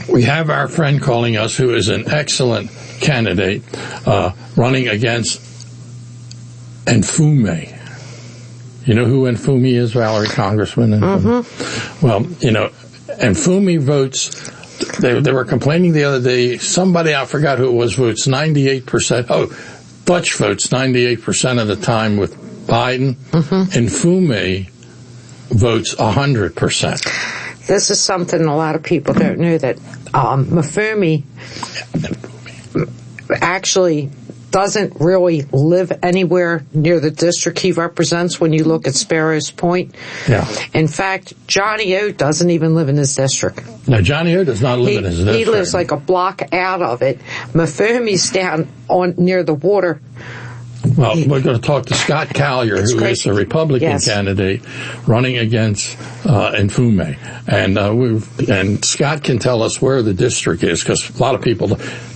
we have our friend calling us who is an excellent candidate running against Nfume. You know who Nfume is, Valerie, Congressman? Mm-hmm. Well, Nfume votes. They were complaining the other day. Somebody, I forgot who it was, votes 98%. Oh, Dutch votes 98% of the time with Biden. Mm-hmm. Nfume votes 100%. This is something a lot of people don't know, that Nfume actually doesn't really live anywhere near the district he represents when you look at Sparrows Point. Yeah. In fact, Johnny O doesn't even live in his district. No, Johnny O does not live in his district. He lives like a block out of it. Nfume's down near the water. Well, we're going to talk to Scott Collier, who is a Republican candidate running against Nfume. And Scott can tell us where the district is, because a lot of people,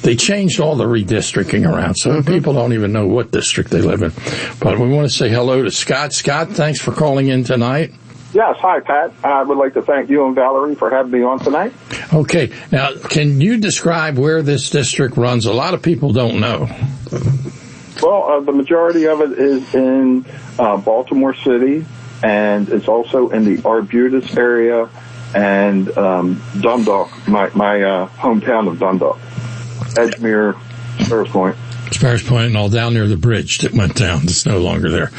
they changed all the redistricting around, so people don't even know what district they live in. But we want to say hello to Scott. Scott, thanks for calling in tonight. Yes, hi, Pat. I would like to thank you and Valerie for having me on tonight. Okay. Now, can you describe where this district runs? A lot of people don't know. Well, the majority of it is in Baltimore City, and it's also in the Arbutus area and Dundalk, my hometown of Dundalk, Edgemere, Sparrows Point. Sparrows Point and all down near the bridge that went down. It's no longer there.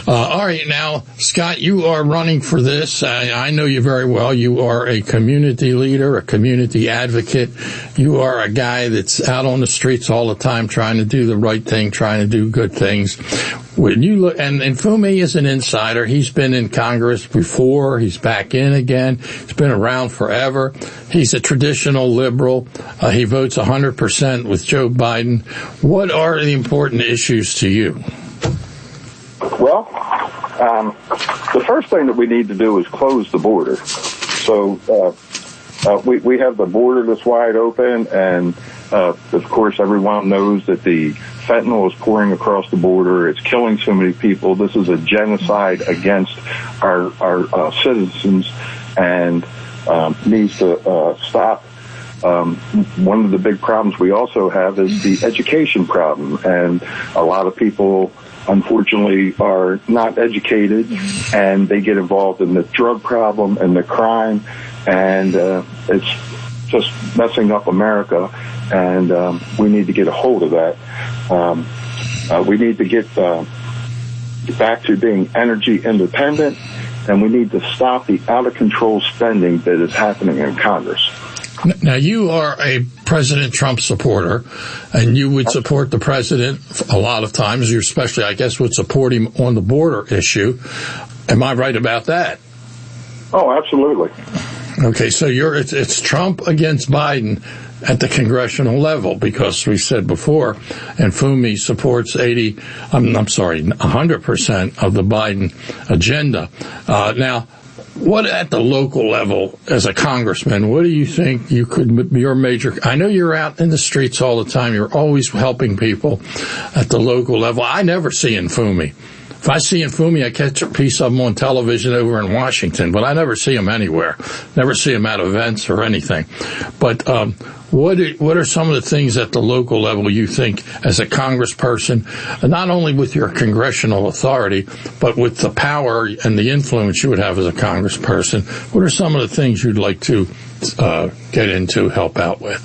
All right, now, Scott, you are running for this. I know you very well. You are a community leader, a community advocate. You are a guy that's out on the streets all the time trying to do the right thing, trying to do good things. When you look, and Nfume is an insider. He's been in Congress before. He's back in again. He's been around forever. He's a traditional liberal. He votes 100% with Joe Biden. What are the important issues to you? Well, the first thing that we need to do is close the border. So we have the border that's wide open, and of course everyone knows that the fentanyl is pouring across the border. It's killing so many people. This is a genocide against our citizens, and needs to stop. One of the big problems we also have is the education problem, and a lot of people, unfortunately, are not educated, and they get involved in the drug problem and the crime, and it's just messing up America, and we need to get a hold of that. We need to get back to being energy independent, and we need to stop the out-of-control spending that is happening in Congress. Now, you are a President Trump supporter, and you would support the president a lot of times. You especially, I guess, would support him on the border issue. Am I right about that? Oh, absolutely. Okay, so it's Trump against Biden at the congressional level, because we said before, Nfume supports 100% of the Biden agenda. Now, what at the local level, as a congressman, what do you think you could be your major? I know you're out in the streets all the time. You're always helping people at the local level. I never see Nfume. If I see Nfume, I catch a piece of him on television over in Washington, but I never see him anywhere. Never see him at events or anything. But what are some of the things at the local level you think, as a congressperson, not only with your congressional authority, but with the power and the influence you would have as a congressperson, what are some of the things you'd like to get into, help out with?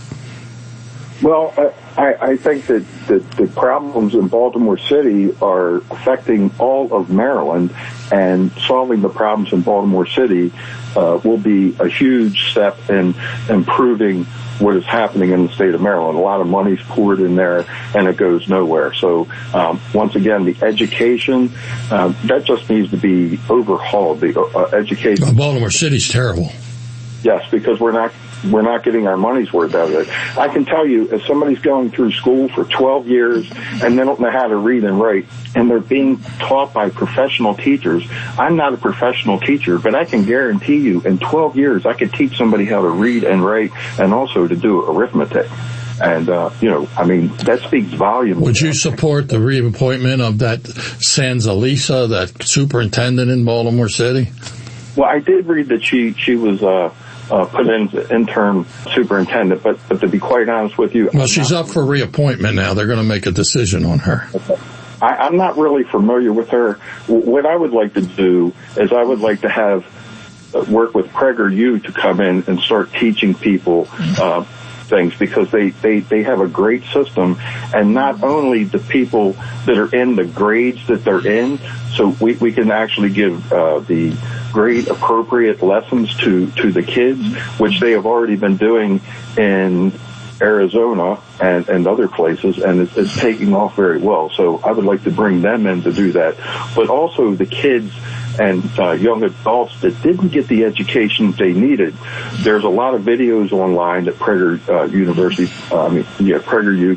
Well, I think that the problems in Baltimore City are affecting all of Maryland, and solving the problems in Baltimore City will be a huge step in improving what is happening in the state of Maryland. A lot of money's poured in there, and it goes nowhere. So, once again, the education, that just needs to be overhauled. The education. Well, Baltimore City's terrible. Yes, because we're not getting our money's worth out of it. I can tell you, if somebody's going through school for 12 years and they don't know how to read and write, and they're being taught by professional teachers, I'm not a professional teacher, but I can guarantee you in 12 years I could teach somebody how to read and write, and also to do arithmetic. And, that speaks volumes. Would you support the reappointment of that Sanza-Lisa, that superintendent in Baltimore City? Well, I did read that she was put in the interim superintendent. But to be quite honest with you, well, she's up for reappointment now. They're going to make a decision on her. I'm not really familiar with her. What I would like to do is I would like to have work with PragerU to come in and start teaching people things, because they have a great system, and not only the people that are in the grades that they're in, so we can actually give the grade appropriate lessons to the kids, which they have already been doing in Arizona and other places, and it's taking off very well. So I would like to bring them in to do that. But also the kids and young adults that didn't get the education they needed. There's a lot of videos online that PragerU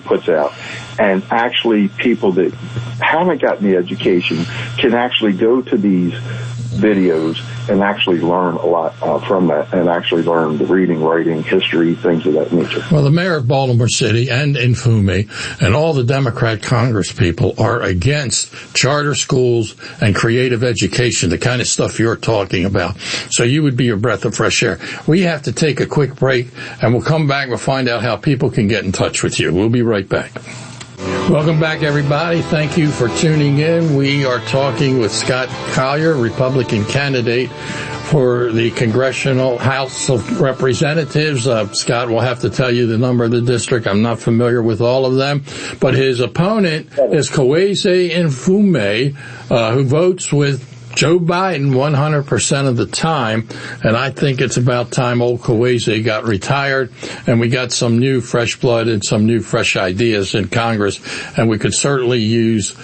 puts out, and actually people that haven't gotten the education can actually go to these videos and actually learn a lot from that, and actually learn the reading, writing, history, things of that nature. Well, the mayor of Baltimore City and Infume and all the Democrat Congress people are against charter schools and creative education, the kind of stuff you're talking about. So you would be a breath of fresh air. We have to take a quick break, and we'll come back and we'll find out how people can get in touch with you. We'll be right back. Welcome back, everybody. Thank you for tuning in. We are talking with Scott Collier, Republican candidate for the Congressional House of Representatives. Scott will have to tell you the number of the district. I'm not familiar with all of them. But his opponent is Kwesi Infume, who votes with Joe Biden 100% of the time, and I think it's about time old Kwesi got retired, and we got some new fresh blood and some new fresh ideas in Congress, and we could certainly use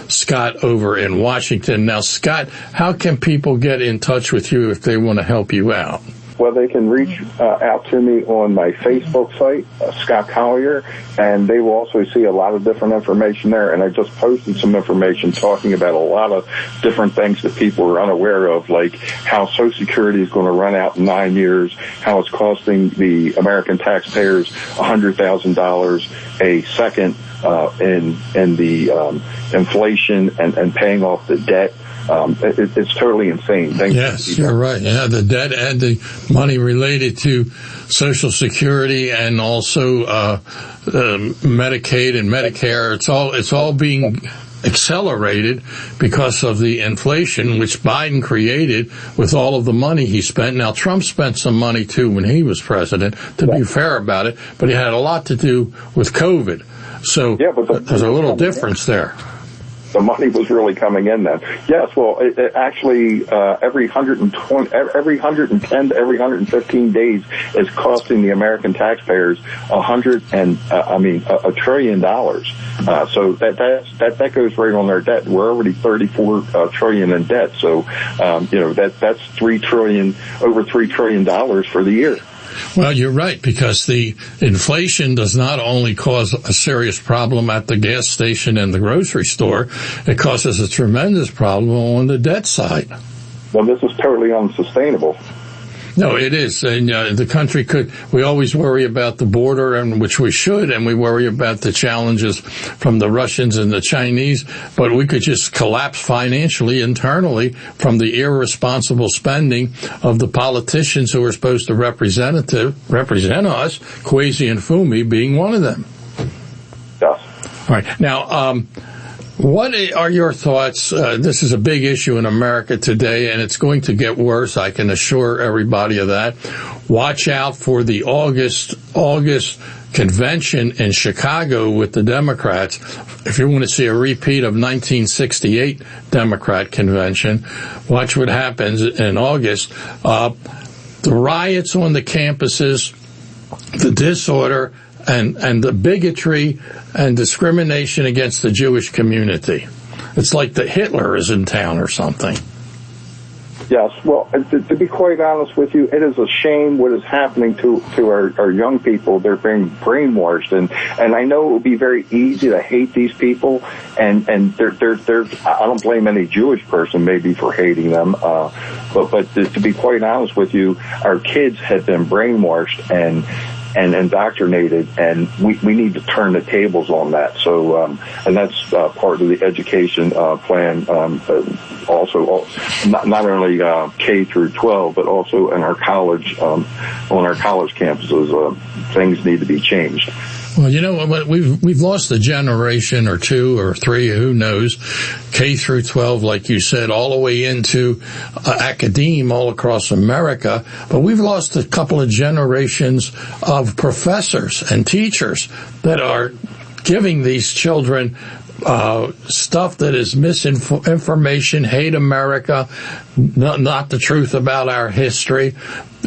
Scott over in Washington. Now, Scott, how can people get in touch with you if they want to help you out? Well, they can reach out to me on my Facebook site, Scott Collier, and they will also see a lot of different information there. And I just posted some information talking about a lot of different things that people are unaware of, like how Social Security is going to run out in 9 years, how it's costing the American taxpayers $100,000 a second in the inflation and paying off the debt. It's totally insane. Yes, you're right. Yeah, the debt and the money related to Social Security and also Medicaid and Medicare. It's all being accelerated because of the inflation, which Biden created with all of the money he spent. Now, Trump spent some money, too, when he was president, to be fair about it, but it had a lot to do with COVID. So there's a little difference there. The money was really coming in then. Yes, well, it actually every 110 to every 115 days is costing the American taxpayers $1 trillion. So that goes right on their debt. We're already 34 trillion in debt. So that's over $3 trillion for the year. Well, you're right, because the inflation does not only cause a serious problem at the gas station and the grocery store, it causes a tremendous problem on the debt side. Well, this is totally unsustainable. No, it is. And the country we always worry about the border, and which we should, and we worry about the challenges from the Russians and the Chinese, but we could just collapse financially internally from the irresponsible spending of the politicians who are supposed to represent us, Kwesi Infume being one of them. Yes. All right. Now, what are your thoughts? This is a big issue in America today, and it's going to get worse. I can assure everybody of that. Watch out for the August convention in Chicago with the Democrats. If you want to see a repeat of 1968 Democrat convention, watch what happens in August. The riots on the campuses, the disorder, and the bigotry and discrimination against the Jewish community. It's like the Hitler is in town or something. Yes, well, to be quite honest with you, it is a shame what is happening to our young people. They're being brainwashed, and I know it would be very easy to hate these people, and they're I don't blame any Jewish person maybe for hating them, but to be quite honest with you, our kids have been brainwashed and indoctrinated, and we need to turn the tables on that. So, and that's part of the education plan also not only K through 12, but also in our college, on our college campuses, things need to be changed. Well, you know what? We've lost a generation or two or three, who knows, K through 12, like you said, all the way into academe all across America. But we've lost a couple of generations of professors and teachers that are giving these children stuff that is misinformation, hate America, not the truth about our history,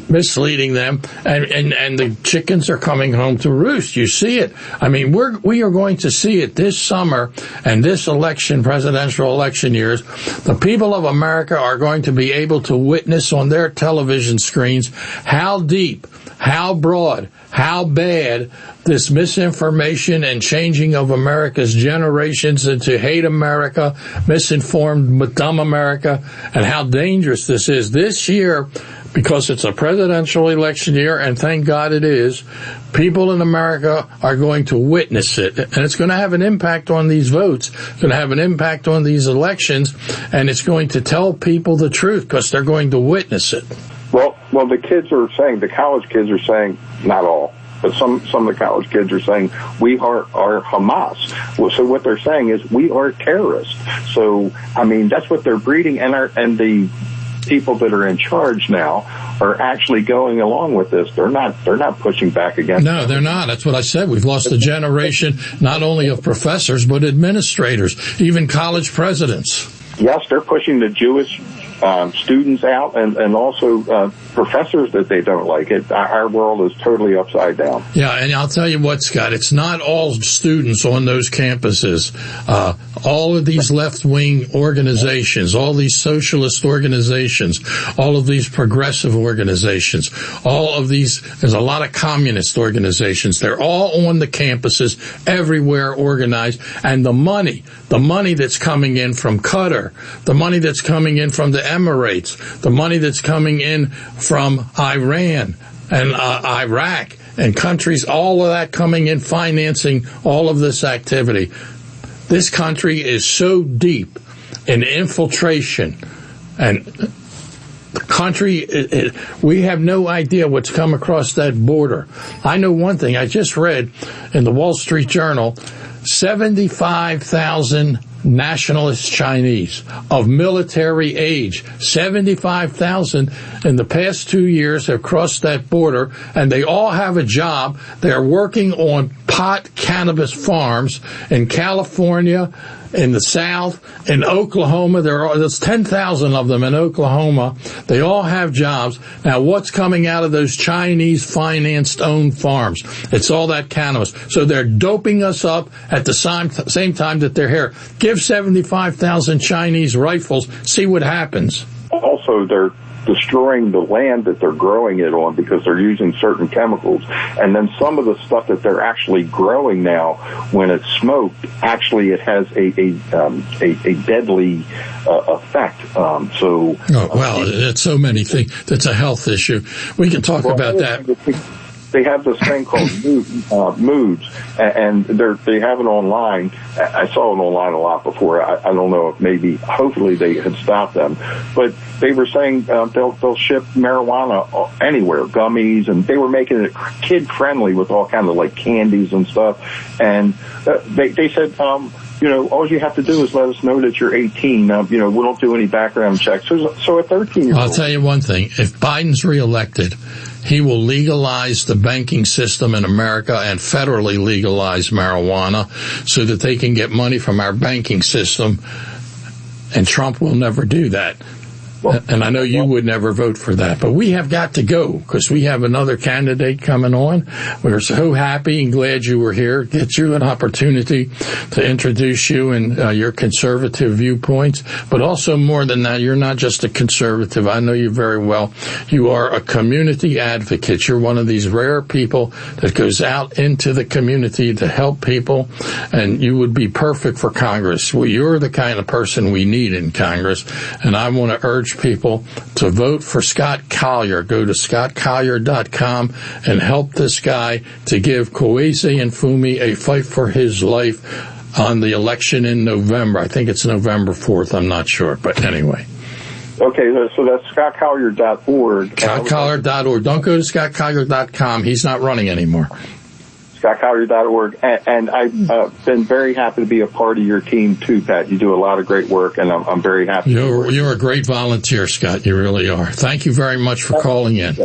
misleading them, and the chickens are coming home to roost. You see it. I mean, we are going to see it this summer and this election, presidential election years. The people of America are going to be able to witness on their television screens how deep, how broad, how bad this misinformation and changing of America's generations into hate America, misinformed but dumb America, and how dangerous this is. This year, because it's a presidential election year, and thank God it is, people in America are going to witness it. And it's going to have an impact on these votes. It's going to have an impact on these elections, and it's going to tell people the truth because they're going to witness it. Well, the kids are saying, the college kids are saying, not all, but some of the college kids are saying, we are Hamas. Well, so what they're saying is, we are terrorists. So, I mean, that's what they're breeding, and the people that are in charge now are actually going along with this. They're not pushing back against No, they're not. That's what I said. We've lost a generation not only of professors, but administrators, even college presidents. Yes, they're pushing the Jewish students out, and also professors that they don't like. Our world is totally upside down. Yeah, and I'll tell you what, Scott, it's not all students on those campuses. All of these left-wing organizations, all these socialist organizations, all of these progressive organizations, all of these, there's a lot of communist organizations. They're all on the campuses, everywhere organized, and the money that's coming in from Qatar, the money that's coming in from the Emirates, the money that's coming in from Iran and Iraq and countries, all of that coming in, financing all of this activity. This country is so deep in infiltration, and the country, we have no idea what's come across that border. I know one thing. I just read in the Wall Street Journal, 75,000 nationalist Chinese of military age, 75,000 in the past 2 years have crossed that border, and they all have a job. They're working on pot cannabis farms in California, in the South, in Oklahoma. There's 10,000 of them in Oklahoma. They all have jobs. Now, what's coming out of those Chinese-financed owned farms? It's all that cannabis. So they're doping us up at the same time that they're here. Give 75,000 Chinese rifles, see what happens. Also, they're destroying the land that they're growing it on because they're using certain chemicals. And then some of the stuff that they're actually growing now, when it's smoked, actually it has a deadly effect. It's so many things. That's a health issue. We can talk about that. They have this thing called moods, and they have it online. I saw it online a lot before. I don't know if hopefully they had stopped them, but they were saying they'll ship marijuana anywhere, gummies, and they were making it kid friendly with all kinds of like candies and stuff. And they said, all you have to do is let us know that you're 18. We don't do any background checks. So a 13-year-old. I'll tell you one thing: if Biden's reelected, he will legalize the banking system in America and federally legalize marijuana so that they can get money from our banking system, and Trump will never do that. And I know you would never vote for that, but we have got to go because we have another candidate coming on. We're so happy and glad you were here. Get you an opportunity to introduce you and your conservative viewpoints, but also more than that, you're not just a conservative. I know you very well. You are a community advocate. You're one of these rare people that goes out into the community to help people, and you would be perfect for Congress. Well, you're the kind of person we need in Congress, and I want to urge people to vote for Scott Collier. Go to scottcollier.com and help this guy to give Kwesi and Fumi a fight for his life on the election in November. I think it's November 4th. I'm not sure, but anyway. Okay, so that's scottcollier.org. Scottcollier.org. Don't go to scottcollier.com. He's not running anymore. scottcollier.org. And I've been very happy to be a part of your team, too, Pat. You do a lot of great work, and I'm very happy. You're a great volunteer, Scott. You really are. Thank you very much for calling in.